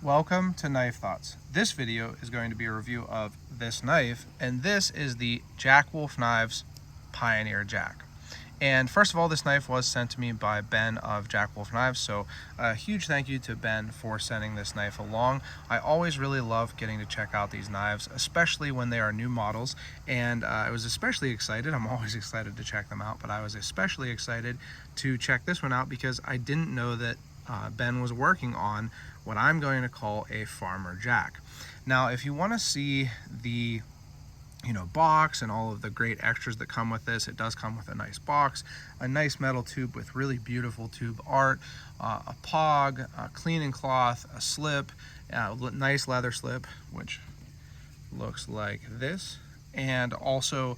Welcome to Knife Thoughts. This video is going to be a review of this knife, and this is the Jack Wolf Knives Pioneer Jack. And first of all, this knife was sent to me by Ben of Jack Wolf Knives, so a huge thank you to Ben for sending this knife along. I always really love getting to check out these knives, especially when they are new models, and I was especially excited. I'm always excited to check them out, but I was especially excited to check this one out because I didn't know that Ben was working on what I'm going to call a Farmer Jack. Now, if you want to see the box and all of the great extras that come with this, it does come with a nice box, a nice metal tube with really beautiful tube art, a pog, a cleaning cloth, a slip, a nice leather slip, which looks like this, and also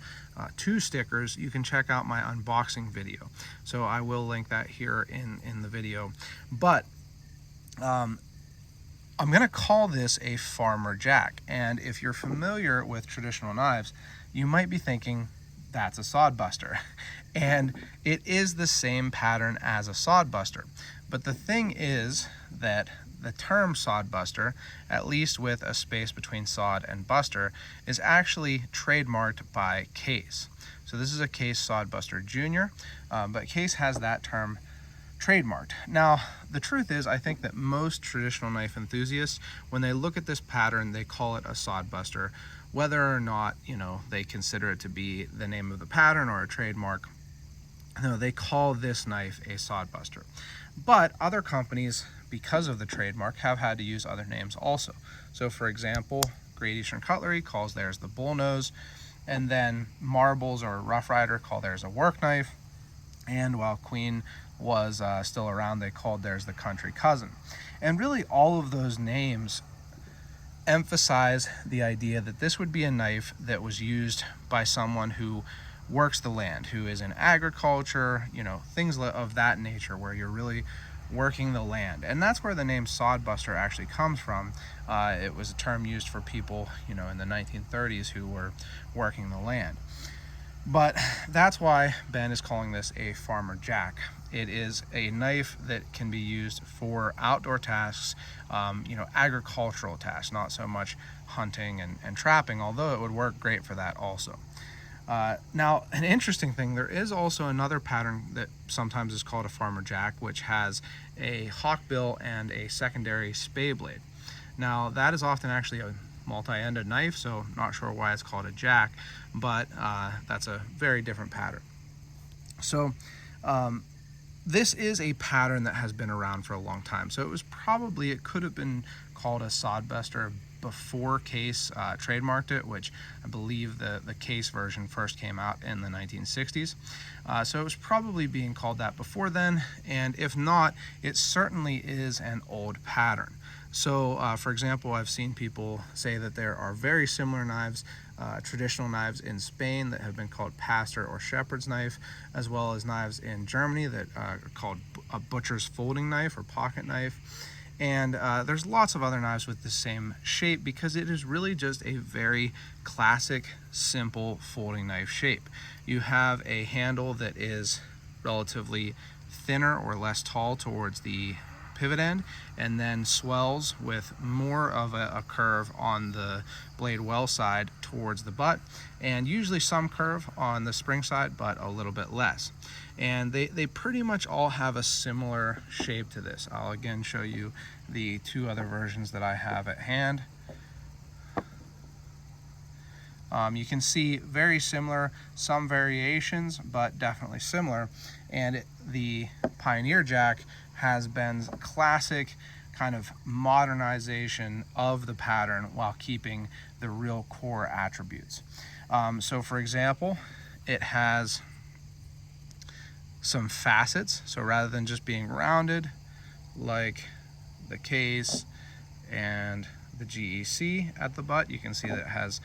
2 stickers. You can check out my unboxing video, so I will link that here in the video. But I'm going to call this a Farmer Jack, and if you're familiar with traditional knives, you might be thinking that's a sodbuster, and it is the same pattern as a sodbuster. But the thing is that the term sodbuster, at least with a space between sod and buster, is actually trademarked by Case. So this is a Case Sodbuster Junior, but Case has that term trademarked. Now, the truth is, I think that most traditional knife enthusiasts, when they look at this pattern, they call it a sodbuster, whether or not, they consider it to be the name of the pattern or a trademark. No, they call this knife a sodbuster. But other companies, because of the trademark, have had to use other names also. So, for example, Great Eastern Cutlery calls theirs the bullnose, and then Marbles or Rough Rider call theirs a work knife, and while Queen was still around, they called theirs the country cousin. And really all of those names emphasize the idea that this would be a knife that was used by someone who works the land, who is in agriculture, things of that nature, where you're really working the land. And that's where the name sodbuster actually comes from. It was a term used for people, in the 1930s who were working the land. But that's why Ben is calling this a Farmer Jack. It is a knife that can be used for outdoor tasks, agricultural tasks, not so much hunting and trapping, although it would work great for that also. Now, an interesting thing, there is also another pattern that sometimes is called a Farmer Jack, which has a hawkbill and a secondary spay blade. Now, that is often actually a multi-ended knife, so not sure why it's called a jack, but that's a very different pattern. So this is a pattern that has been around for a long time, so it could have been called a sodbuster before Case trademarked it, which I believe the Case version first came out in the 1960s. So it was probably being called that before then, and if not, it certainly is an old pattern. So, for example, I've seen people say that there are very similar knives, traditional knives in Spain that have been called pastor or shepherd's knife, as well as knives in Germany that are called a butcher's folding knife or pocket knife. And there's lots of other knives with the same shape because it is really just a very classic, simple folding knife shape. You have a handle that is relatively thinner or less tall towards the pivot end, and then swells with more of a curve on the blade well side towards the butt, and usually some curve on the spring side, but a little bit less. And they pretty much all have a similar shape to this. I'll again show you the 2 other versions that I have at hand. You can see very similar, some variations, but definitely similar. And the Pioneer Jack has Ben's classic kind of modernization of the pattern while keeping the real core attributes. So for example, it has some facets. So rather than just being rounded like the Case and the GEC at the butt, you can see that it has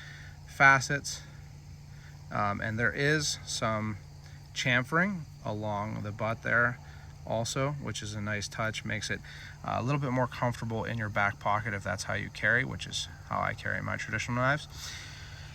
facets, and there is some chamfering along the butt there also, which is a nice touch, makes it a little bit more comfortable in your back pocket if that's how you carry, which is how I carry my traditional knives.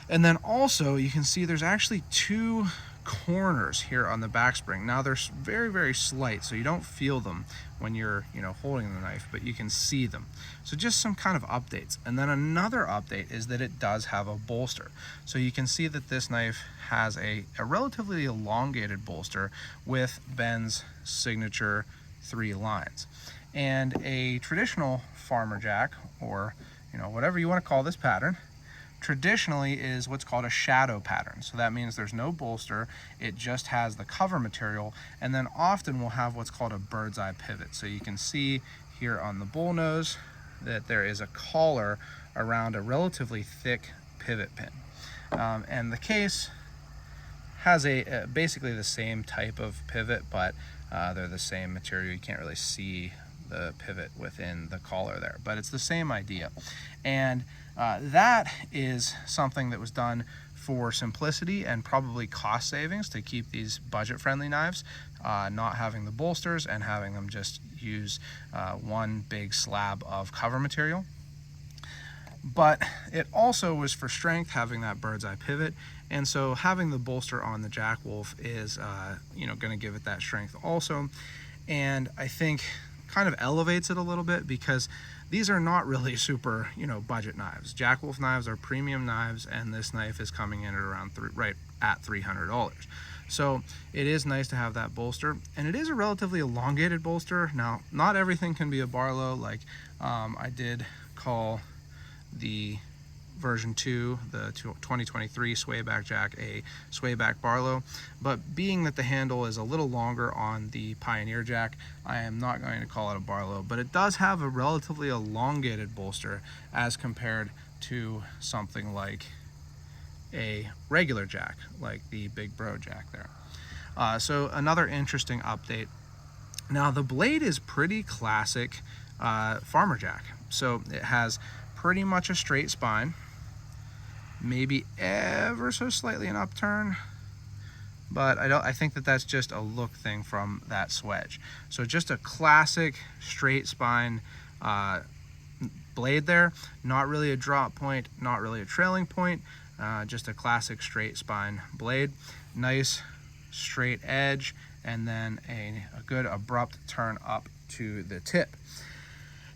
And then also you can see there's actually 2 corners here on the back spring. Now they're very, very slight, so you don't feel them when you're, holding the knife, but you can see them. So just some kind of updates. And then another update is that it does have a bolster. So you can see that this knife has a relatively elongated bolster with Ben's signature 3 lines. And a traditional farmer jack, or whatever you want to call this pattern, traditionally is what's called a shadow pattern. So that means there's no bolster, it just has the cover material, and then often we'll have what's called a bird's eye pivot. So you can see here on the bull nose that there is a collar around a relatively thick pivot pin. And the case has basically the same type of pivot, but they're the same material. You can't really see the pivot within the collar there, but it's the same idea. And that is something that was done for simplicity and probably cost savings to keep these budget-friendly knives, not having the bolsters and having them just use one big slab of cover material. But it also was for strength, having that bird's eye pivot, and so having the bolster on the Jack Wolf is going to give it that strength also. And I think kind of elevates it a little bit, because these are not really super budget knives. Jack Wolf knives are premium knives, and this knife is coming in at around right at $300. So it is nice to have that bolster, and it is a relatively elongated bolster. Now, not everything can be a Barlow. Like I did call the version 2, the 2023 swayback jack, a swayback Barlow, but being that the handle is a little longer on the Pioneer jack, I am not going to call it a Barlow, but it does have a relatively elongated bolster as compared to something like a regular jack, like the Big Bro jack there. So another interesting update. Now the blade is pretty classic farmer jack. So it has pretty much a straight spine, maybe ever so slightly an upturn, but I think that that's just a look thing from that swedge. So just a classic straight spine blade there, not really a drop point, not really a trailing point, just a classic straight spine blade. Nice straight edge, and then a good abrupt turn up to the tip.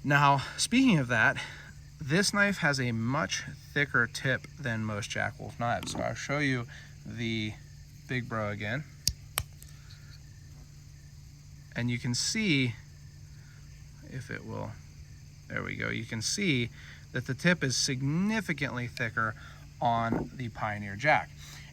Now, speaking of that, this knife has a much thicker tip than most Jack Wolf knives. So I'll show you the Big Bro again. And you can see, if it will, there we go, you can see that the tip is significantly thicker on the Pioneer jack.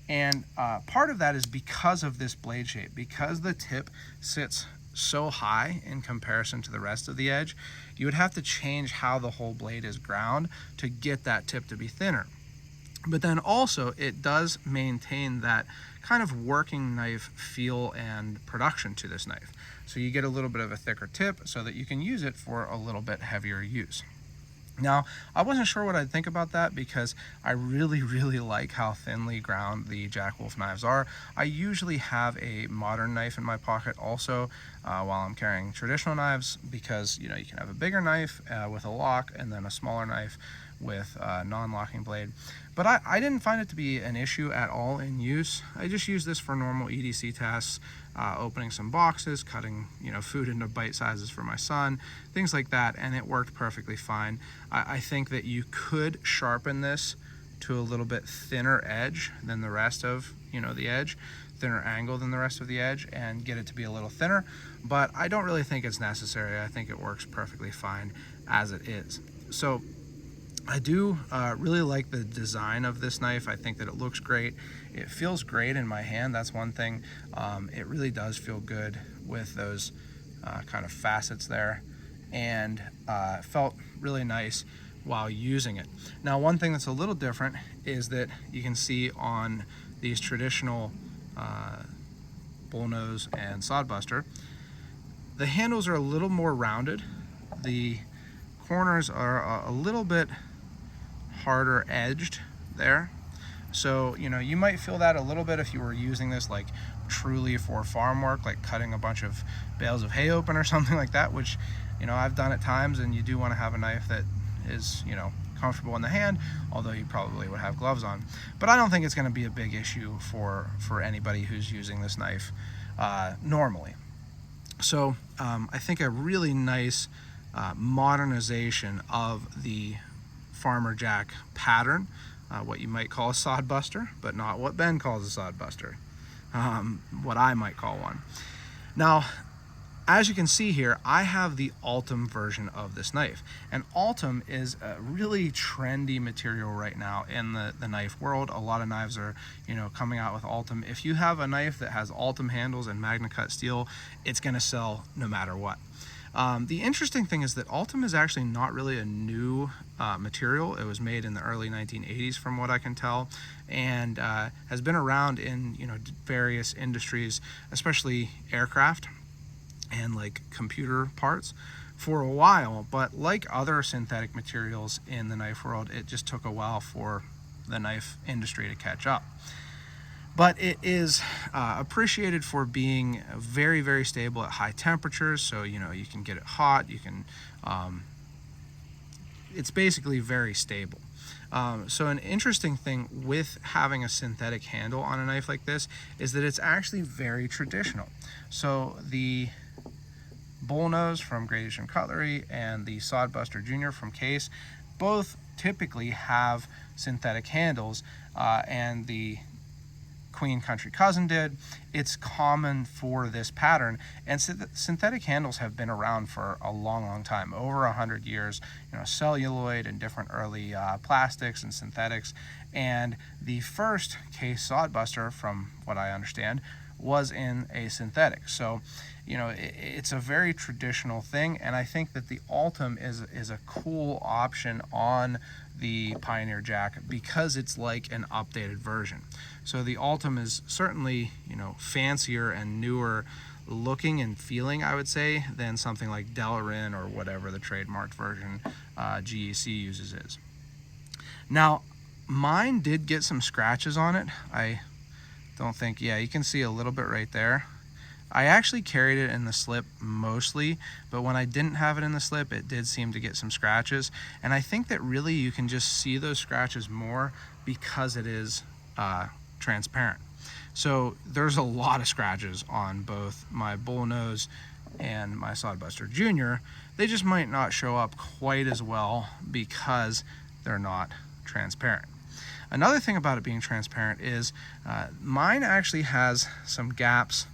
And part of that is because of this blade shape, because the tip sits so high in comparison to the rest of the edge, you would have to change how the whole blade is ground to get that tip to be thinner. But then also it does maintain that kind of working knife feel and production to this knife. So you get a little bit of a thicker tip so that you can use it for a little bit heavier use. Now, I wasn't sure what I'd think about that, because I really, really like how thinly ground the Jack Wolf knives are. I usually have a modern knife in my pocket also while I'm carrying traditional knives, because you can have a bigger knife with a lock and then a smaller knife with a non-locking blade. But I didn't find it to be an issue at all in use. I just use this for normal EDC tasks, opening some boxes, cutting food into bite sizes for my son, things like that, and it worked perfectly fine. I think that you could sharpen this to a little bit thinner edge than the rest of the edge, thinner angle than the rest of the edge, and get it to be a little thinner, but I don't really think it's necessary. I think it works perfectly fine as it is. So I do really like the design of this knife. I think that it looks great. It feels great in my hand. That's one thing. It really does feel good with those kind of facets there, and felt really nice while using it. Now, one thing that's a little different is that you can see on these traditional bullnose and sodbuster, the handles are a little more rounded. The corners are a little bit harder edged there. So, you might feel that a little bit if you were using this like truly for farm work, like cutting a bunch of bales of hay open or something like that, which, I've done at times, and you do want to have a knife that is, comfortable in the hand, although you probably would have gloves on. But I don't think it's going to be a big issue for anybody who's using this knife normally. So I think a really nice modernization of the Farmer Jack pattern, what you might call a sod buster, but not what Ben calls a sod buster, what I might call one. Now, as you can see here, I have the Ultim version of this knife, and Ultim is a really trendy material right now in the knife world. A lot of knives are, coming out with Ultim. If you have a knife that has Ultim handles and Magna Cut steel, it's going to sell no matter what. The interesting thing is that Ultim is actually not really a new material. It was made in the early 1980s from what I can tell, and has been around in various industries, especially aircraft and like computer parts, for a while. But like other synthetic materials in the knife world, it just took a while for the knife industry to catch up. But it is appreciated for being very, very stable at high temperatures. So you can get it hot, you can it's basically very stable. So an interesting thing with having a synthetic handle on a knife like this is that it's actually very traditional. So the Bullnose from Great Eastern Cutlery and the Sodbuster Jr. from Case both typically have synthetic handles, and the Queen Country Cousin did. It's common for this pattern, and synthetic handles have been around for a long time, over 100 years. Celluloid and different early plastics and synthetics. And the first Case Sodbuster, from what I understand, was in a synthetic. So it's a very traditional thing, and I think that the Ultim is a cool option on the Pioneer Jack because it's like an updated version. So the Ultim is certainly fancier and newer looking and feeling, I would say, than something like Delarin or whatever the trademarked version GEC uses is. Now, mine did get some scratches on it. I don't think, you can see a little bit right there. I actually carried it in the slip mostly, but when I didn't have it in the slip, it did seem to get some scratches. And I think that really you can just see those scratches more because it is transparent. So there's a lot of scratches on both my Bullnose and my Sodbuster Jr. They just might not show up quite as well because they're not transparent. Another thing about it being transparent is mine actually has some gaps,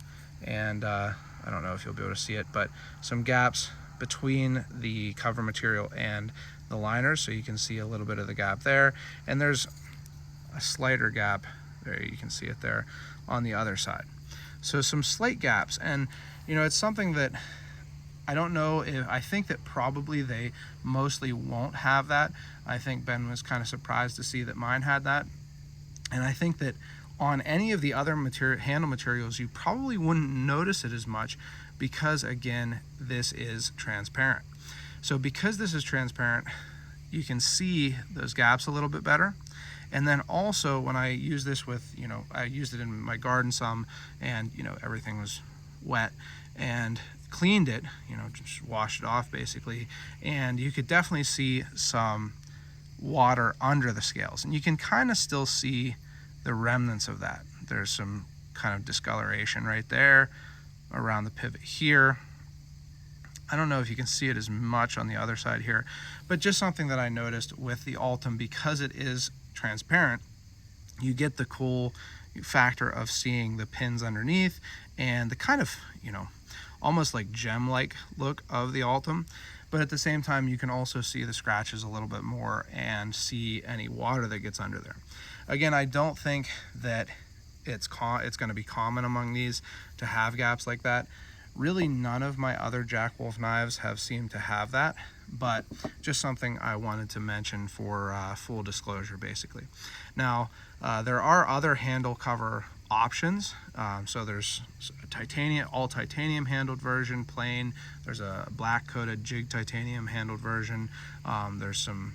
and I don't know if you'll be able to see it, but some gaps between the cover material and the liners, so you can see a little bit of the gap there, and there's a slighter gap there, you can see it there on the other side. So some slight gaps, and it's something that I don't know if, I think that probably they mostly won't have that. I think Ben was kind of surprised to see that mine had that. And I think that on any of the other handle materials, you probably wouldn't notice it as much because, again, this is transparent. So because this is transparent, you can see those gaps a little bit better. And then also when I use this with, I used it in my garden some, and, everything was wet, and cleaned it, just washed it off basically, and you could definitely see some water under the scales, and you can kind of still see the remnants of that. There's some kind of discoloration right there around the pivot here. I don't know if you can see it as much on the other side here, but just something that I noticed with the Ultim, because it is transparent, you get the cool factor of seeing the pins underneath and the kind of, almost like gem-like look of the Ultim, but at the same time you can also see the scratches a little bit more and see any water that gets under there. Again, I don't think that it's going to be common among these to have gaps like that. Really, none of my other Jack Wolf knives have seemed to have that, but just something I wanted to mention for full disclosure, basically. Now, there are other handle cover options. So there's a all titanium handled version, plain. There's a black coated jig titanium handled version. There's some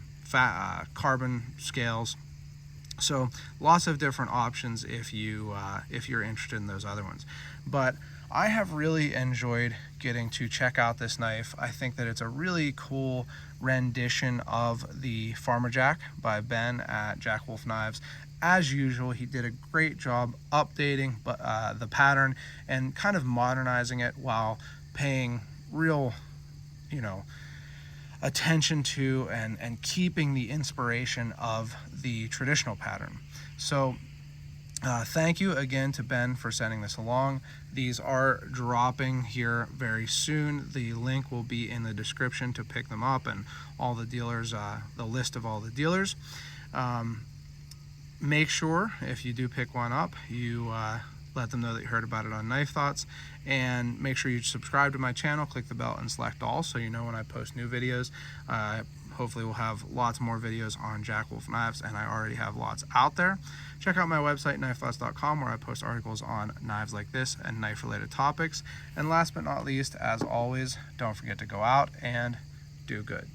carbon scales. So lots of different options if you're interested in those other ones. But I have really enjoyed getting to check out this knife. I think that it's a really cool rendition of the Farmer Jack by Ben at Jack Wolf Knives. As usual, he did a great job updating the pattern and kind of modernizing it while paying real, attention to and keeping the inspiration of the traditional pattern. So thank you again to Ben for sending this along. These are dropping here very soon. The link will be in the description to pick them up, and all the dealers, the list of all the dealers. Make sure if you do pick one up, you let them know that you heard about it on Knife Thoughts, and make sure you subscribe to my channel, click the bell and select all so you know when I post new videos. Hopefully we'll have lots more videos on Jack Wolf Knives, and I already have lots out there. Check out my website, knifethoughts.com, where I post articles on knives like this and knife related topics. And last but not least, as always, don't forget to go out and do good.